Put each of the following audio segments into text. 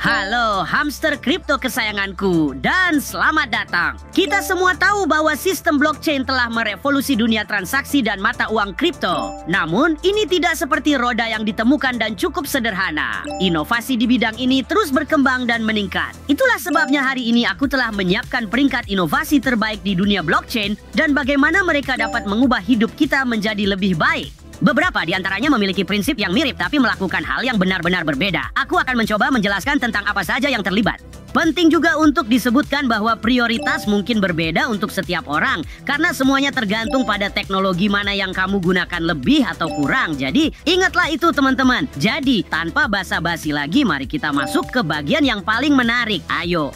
Halo hamster kripto kesayanganku dan selamat datang. Kita semua tahu bahwa sistem blockchain telah merevolusi dunia transaksi dan mata uang kripto. Namun ini tidak seperti roda yang ditemukan dan cukup sederhana. Inovasi di bidang ini terus berkembang dan meningkat. Itulah sebabnya hari ini aku telah menyiapkan peringkat inovasi terbaik di dunia blockchain dan bagaimana mereka dapat mengubah hidup kita menjadi lebih baik. Beberapa di antaranya memiliki prinsip yang mirip tapi melakukan hal yang benar-benar berbeda. Aku akan mencoba menjelaskan tentang apa saja yang terlibat. Penting juga untuk disebutkan bahwa prioritas mungkin berbeda untuk setiap orang karena semuanya tergantung pada teknologi mana yang kamu gunakan lebih atau kurang. Jadi ingatlah itu teman-teman. Jadi tanpa basa-basi lagi mari kita masuk ke bagian yang paling menarik. Ayo.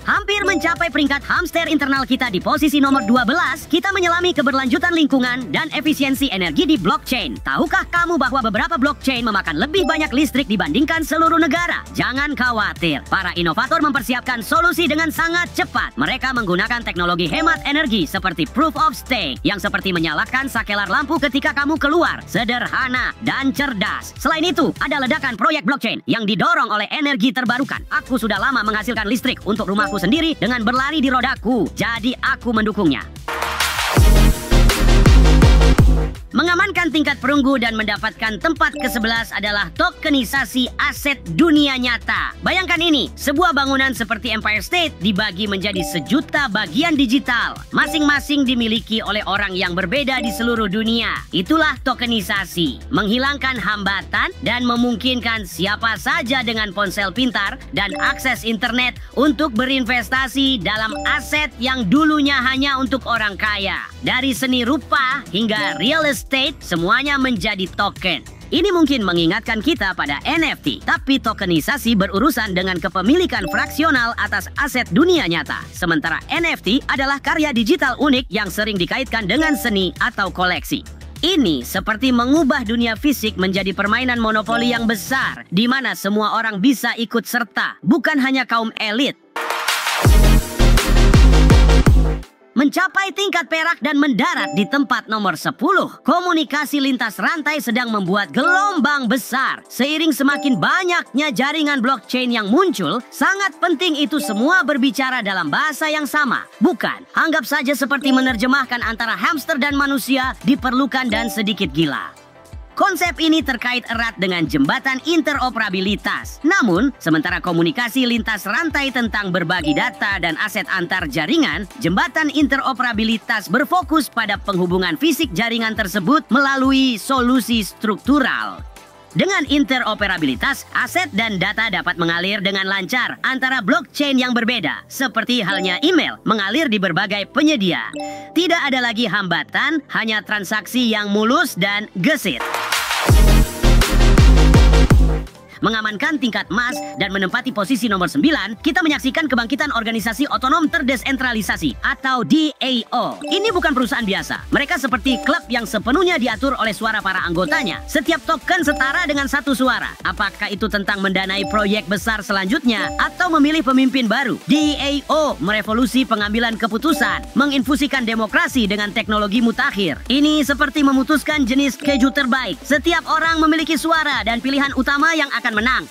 Hampir mencapai peringkat hamster internal kita di posisi nomor 12, kita menyelami keberlanjutan lingkungan dan efisiensi energi di blockchain. Tahukah kamu bahwa beberapa blockchain memakan lebih banyak listrik dibandingkan seluruh negara? Jangan khawatir, para inovator mempersiapkan solusi dengan sangat cepat. Mereka menggunakan teknologi hemat energi seperti Proof of Stake yang seperti menyalakan sakelar lampu ketika kamu keluar. Sederhana dan cerdas. Selain itu, ada ledakan proyek blockchain yang didorong oleh energi terbarukan. Aku sudah lama menghasilkan listrik untuk rumahku sendiri dengan berlari di rodaku, jadi aku mendukungnya. Mengamankan tingkat perunggu dan mendapatkan tempat ke-11 adalah tokenisasi aset dunia nyata. Bayangkan ini, sebuah bangunan seperti Empire State dibagi menjadi sejuta bagian digital. Masing-masing dimiliki oleh orang yang berbeda di seluruh dunia. Itulah tokenisasi, menghilangkan hambatan dan memungkinkan siapa saja dengan ponsel pintar dan akses internet untuk berinvestasi dalam aset yang dulunya hanya untuk orang kaya. Dari seni rupa hingga real estate, semuanya menjadi token. Ini mungkin mengingatkan kita pada NFT, tapi tokenisasi berurusan dengan kepemilikan fraksional atas aset dunia nyata. Sementara NFT adalah karya digital unik yang sering dikaitkan dengan seni atau koleksi. Ini seperti mengubah dunia fisik menjadi permainan monopoli yang besar, di mana semua orang bisa ikut serta, bukan hanya kaum elit. Mencapai tingkat perak dan mendarat di tempat nomor 10. Komunikasi lintas rantai sedang membuat gelombang besar. Seiring semakin banyaknya jaringan blockchain yang muncul, sangat penting itu semua berbicara dalam bahasa yang sama. Bukan, anggap saja seperti menerjemahkan antara hamster dan manusia diperlukan dan sedikit gila. Konsep ini terkait erat dengan jembatan interoperabilitas. Namun, sementara komunikasi lintas rantai tentang berbagi data dan aset antar jaringan, jembatan interoperabilitas berfokus pada penghubungan fisik jaringan tersebut melalui solusi struktural. Dengan interoperabilitas, aset dan data dapat mengalir dengan lancar antara blockchain yang berbeda, seperti halnya email mengalir di berbagai penyedia. Tidak ada lagi hambatan, hanya transaksi yang mulus dan gesit. Mengamankan tingkat emas dan menempati posisi nomor 9, kita menyaksikan kebangkitan organisasi otonom terdesentralisasi atau DAO. Ini bukan perusahaan biasa. Mereka seperti klub yang sepenuhnya diatur oleh suara para anggotanya. Setiap token setara dengan satu suara. Apakah itu tentang mendanai proyek besar selanjutnya atau memilih pemimpin baru? DAO merevolusi pengambilan keputusan, menginfusikan demokrasi dengan teknologi mutakhir. Ini seperti memutuskan jenis keju terbaik. Setiap orang memiliki suara dan pilihan utama yang akan menang.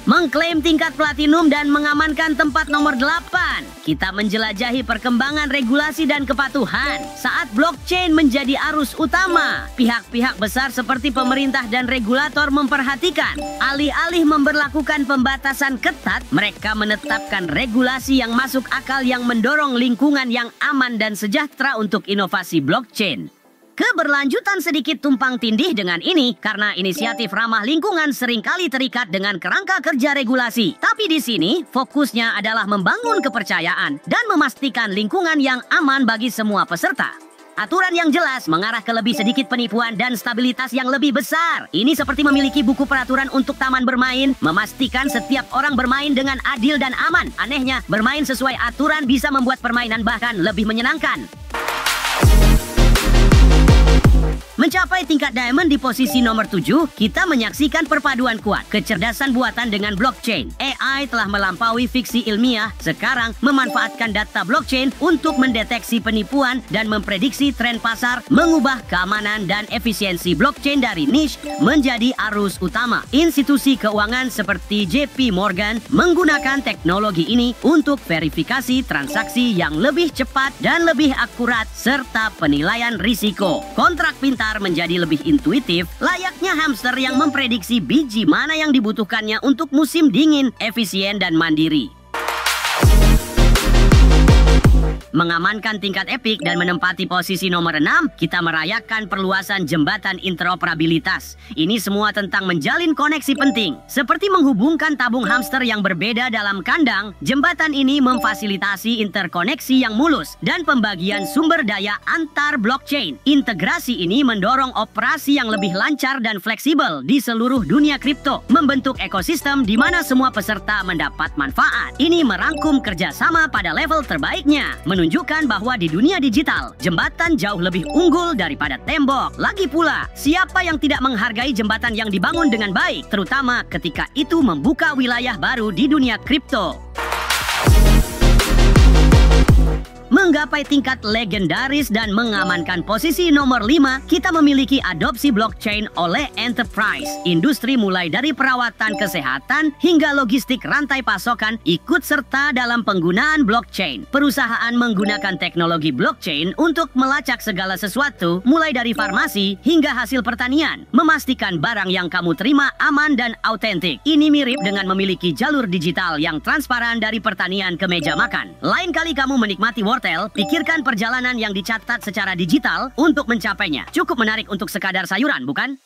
Mengklaim tingkat platinum dan mengamankan tempat nomor 8. Kita menjelajahi perkembangan regulasi dan kepatuhan. Saat blockchain menjadi arus utama, pihak-pihak besar seperti pemerintah dan regulator memperhatikan. Alih-alih memberlakukan pembatasan ketat, mereka menetapkan regulasi yang masuk akal yang mendorong lingkungan yang aman dan sejahtera untuk inovasi blockchain. Keberlanjutan sedikit tumpang tindih dengan ini karena inisiatif ramah lingkungan seringkali terikat dengan kerangka kerja regulasi. Tapi di sini fokusnya adalah membangun kepercayaan dan memastikan lingkungan yang aman bagi semua peserta. Aturan yang jelas mengarah ke lebih sedikit penipuan dan stabilitas yang lebih besar. Ini seperti memiliki buku peraturan untuk taman bermain, memastikan setiap orang bermain dengan adil dan aman. Anehnya, bermain sesuai aturan bisa membuat permainan bahkan lebih menyenangkan. Mencapai tingkat diamond di posisi nomor 7, kita menyaksikan perpaduan kuat kecerdasan buatan dengan blockchain. AI telah melampaui fiksi ilmiah, sekarang memanfaatkan data blockchain untuk mendeteksi penipuan dan memprediksi tren pasar, mengubah keamanan dan efisiensi blockchain dari niche menjadi arus utama. Institusi keuangan seperti JP Morgan menggunakan teknologi ini untuk verifikasi transaksi yang lebih cepat dan lebih akurat serta penilaian risiko. Kontrak pintar menjadi lebih intuitif, layaknya hamster yang memprediksi biji mana yang dibutuhkannya untuk musim dingin, efisien dan mandiri. Mengamankan tingkat epic dan menempati posisi nomor 6, kita merayakan perluasan jembatan interoperabilitas. Ini semua tentang menjalin koneksi penting. Seperti menghubungkan tabung hamster yang berbeda dalam kandang, jembatan ini memfasilitasi interkoneksi yang mulus dan pembagian sumber daya antar blockchain. Integrasi ini mendorong operasi yang lebih lancar dan fleksibel di seluruh dunia kripto, membentuk ekosistem di mana semua peserta mendapat manfaat. Ini merangkum kerjasama pada level terbaiknya, menunjukkan bahwa di dunia digital, jembatan jauh lebih unggul daripada tembok. Lagi pula, siapa yang tidak menghargai jembatan yang dibangun dengan baik, terutama ketika itu membuka wilayah baru di dunia kripto. Menggapai tingkat legendaris dan mengamankan posisi nomor 5, kita memiliki adopsi blockchain oleh enterprise. Industri mulai dari perawatan kesehatan hingga logistik rantai pasokan ikut serta dalam penggunaan blockchain. Perusahaan menggunakan teknologi blockchain untuk melacak segala sesuatu, mulai dari farmasi hingga hasil pertanian, memastikan barang yang kamu terima aman dan autentik. Ini mirip dengan memiliki jalur digital yang transparan dari pertanian ke meja makan. Lain kali kamu menikmati wortel, pikirkan perjalanan yang dicatat secara digital untuk mencapainya. Cukup menarik untuk sekadar sayuran, bukan?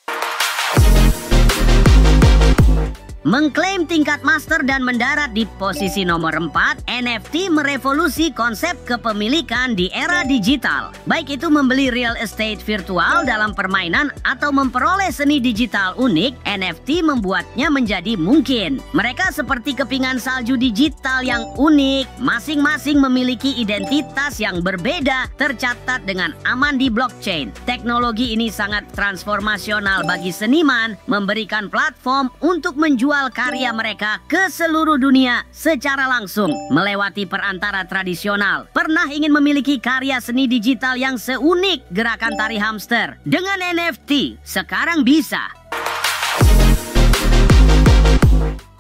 Mengklaim tingkat master dan mendarat di posisi nomor 4, NFT merevolusi konsep kepemilikan di era digital. Baik itu membeli real estate virtual dalam permainan atau memperoleh seni digital unik, NFT membuatnya menjadi mungkin. Mereka seperti kepingan salju digital yang unik, masing-masing memiliki identitas yang berbeda, tercatat dengan aman di blockchain. Teknologi ini sangat transformasional bagi seniman, memberikan platform untuk menjual karya mereka ke seluruh dunia secara langsung, melewati perantara tradisional. Pernah ingin memiliki karya seni digital yang seunik gerakan tari hamster? Dengan NFT, sekarang bisa.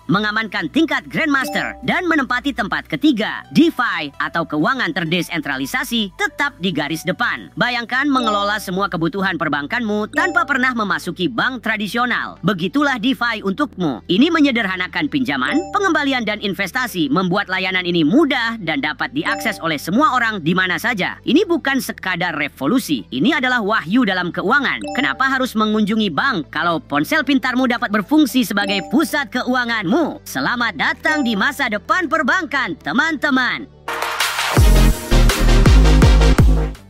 Mengamankan tingkat Grandmaster dan menempati tempat ketiga, DeFi atau keuangan terdesentralisasi tetap di garis depan. Bayangkan mengelola semua kebutuhan perbankanmu tanpa pernah memasuki bank tradisional. Begitulah DeFi untukmu. Ini menyederhanakan pinjaman, pengembalian dan investasi, membuat layanan ini mudah dan dapat diakses oleh semua orang di mana saja. Ini bukan sekadar revolusi, ini adalah wahyu dalam keuangan. Kenapa harus mengunjungi bank kalau ponsel pintarmu dapat berfungsi sebagai pusat keuanganmu? Selamat datang di masa depan perbankan, teman-teman.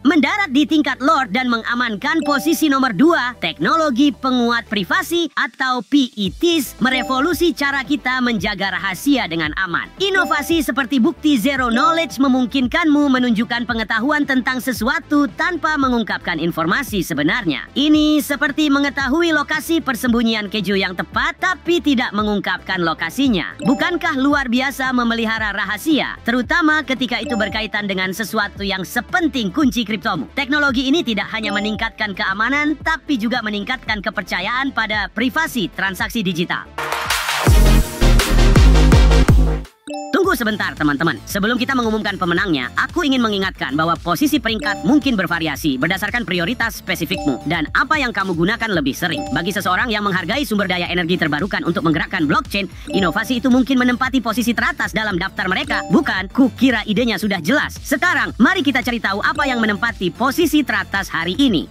Mendarat di tingkat Lord dan mengamankan posisi nomor 2, teknologi penguat privasi atau PETs merevolusi cara kita menjaga rahasia dengan aman. Inovasi seperti bukti zero knowledge memungkinkanmu menunjukkan pengetahuan tentang sesuatu tanpa mengungkapkan informasi sebenarnya. Ini seperti mengetahui lokasi persembunyian keju yang tepat tapi tidak mengungkapkan lokasinya. Bukankah luar biasa memelihara rahasia, terutama ketika itu berkaitan dengan sesuatu yang sepenting kunci kripto? Teknologi ini tidak hanya meningkatkan keamanan, tapi juga meningkatkan kepercayaan pada privasi transaksi digital. Tunggu sebentar teman-teman, sebelum kita mengumumkan pemenangnya, aku ingin mengingatkan bahwa posisi peringkat mungkin bervariasi berdasarkan prioritas spesifikmu dan apa yang kamu gunakan lebih sering. Bagi seseorang yang menghargai sumber daya energi terbarukan untuk menggerakkan blockchain, inovasi itu mungkin menempati posisi teratas dalam daftar mereka. Bukan, kukira idenya sudah jelas. Sekarang, mari kita cari tahu apa yang menempati posisi teratas hari ini.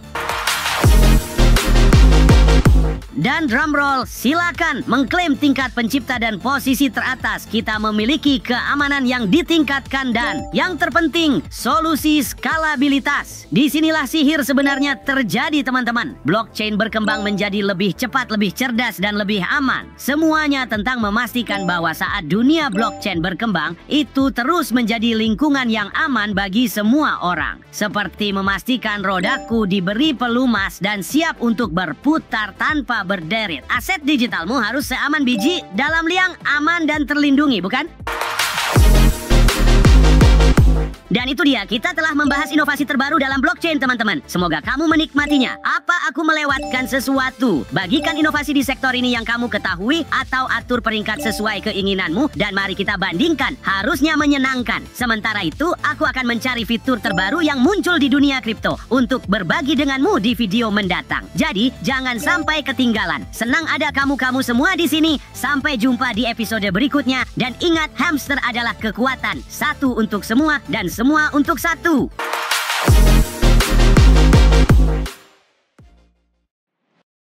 Dan drumroll, silakan mengklaim tingkat pencipta dan posisi teratas. Kita memiliki keamanan yang ditingkatkan dan yang terpenting, solusi skalabilitas. Disinilah sihir sebenarnya terjadi, teman-teman. Blockchain berkembang menjadi lebih cepat, lebih cerdas, dan lebih aman. Semuanya tentang memastikan bahwa saat dunia blockchain berkembang, itu terus menjadi lingkungan yang aman bagi semua orang. Seperti memastikan rodaku diberi pelumas dan siap untuk berputar tanpa berderit. Aset digitalmu harus seaman biji dalam liang, aman dan terlindungi, bukan? Dan itu dia, kita telah membahas inovasi terbaru dalam blockchain, teman-teman. Semoga kamu menikmatinya. Apa aku melewatkan sesuatu? Bagikan inovasi di sektor ini yang kamu ketahui atau atur peringkat sesuai keinginanmu dan mari kita bandingkan. Harusnya menyenangkan. Sementara itu, aku akan mencari fitur terbaru yang muncul di dunia kripto untuk berbagi denganmu di video mendatang. Jadi, jangan sampai ketinggalan. Senang ada kamu-kamu semua di sini. Sampai jumpa di episode berikutnya. Dan ingat, hamster adalah kekuatan. Satu untuk semua dan semua untuk satu.